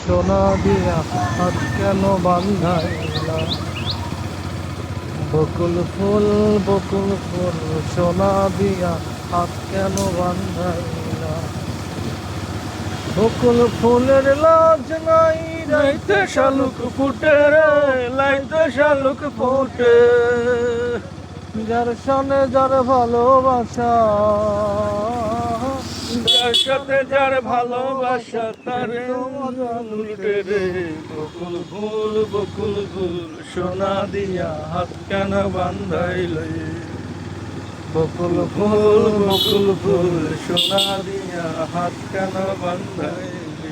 সোনা দিয়া হাত কেন বান্ধাইলা? বকুল ফুল সোনা দিয়া হাত কেন বান্ধাইলা? বকুল ফুলের লাজ নাই, রাইতে শালুক ফুটে রে, লাইতে শালুক ফুটে। যার সনে যার ভালোবাসা, যার সাথে যার ভালোবাসা, তারে লুটে রে। বকুল ফুল সোনা দিয়া হাত কেন বান্ধাইলে? বকুল ফুল সোনা দিয়া হাত কেন বান্ধাইলে?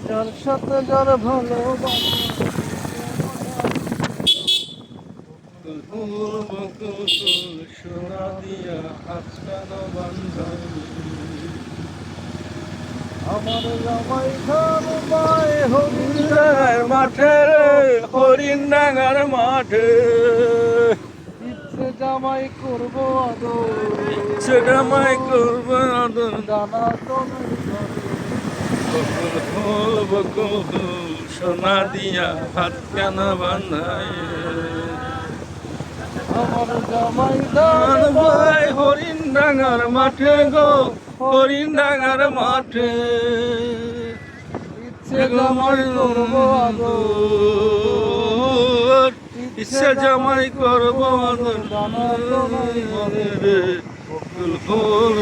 যার সাথে যার ভালোবাসা, বকুল সোনা দিয়া হাত কেন বান্ধাইলে? আমার জামাই খান পায় হরিণার মাঠে রে, হরিণ ডাঙার মাঠে। ইচ্ছে জামাই করবো আদর, ইচ্ছে জামাই করবো আদর, দানা তো বকুল ফুল সোনা দিয়া হাত কেন বান্ধাইলে? আমার জামাই ধান ভাই হরিণ ডাঙার মাঠে গো, হরিণ ডাঙার মাঠে। ইচ্ছে জামাই করবো আদর, ইচ্ছে জামাই করবো আদর, রে। বকুল ফুল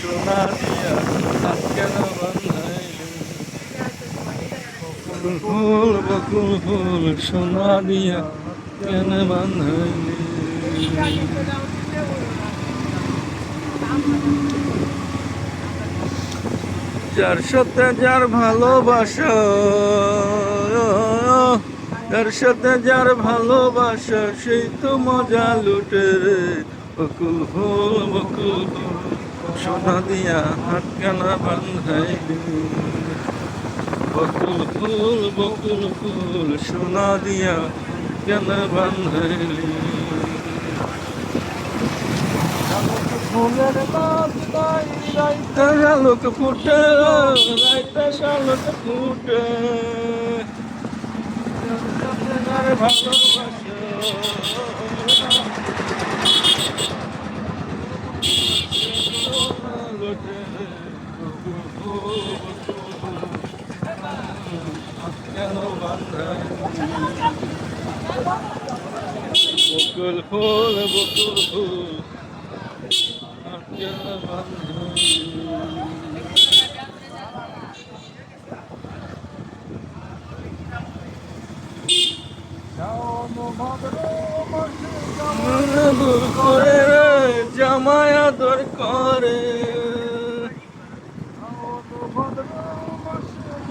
সোনা দিয়া হাত কেন বান্ধাইলে? বকুল ফুল সোনা দিয়া কেন বান্ধাইলে? যার সাথে যার ভালোবাসা, যার সাথে যার ভালোবাসা, সেই তো মজা লুটে রে। বকুল ফুল সোনা দিয়া হাত কেন বান্ধাইলে? বকুল ফুল সোনা দিয়া কেন বান্ধাইলে? ফুলের লাজ নাই, রাইতে শালুক ফুটে, রাইতে শালুক ফুটে। ভালোবাসা কেন বান্ধাইলে? বকুল ফুল কেন বান্ধাইলে? করে রে জামাই আদর করে,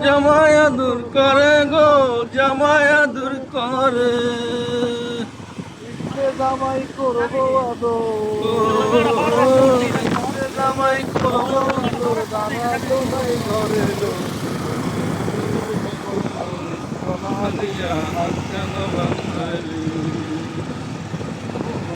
জামাই আদর করে গো, জামাই আদর করে। জামাই করবো আদর, জামাই করবো আদর, দানা তো নাই ঘরে গো। সোনা দিয়া হাত কেন বান্ধাইলে?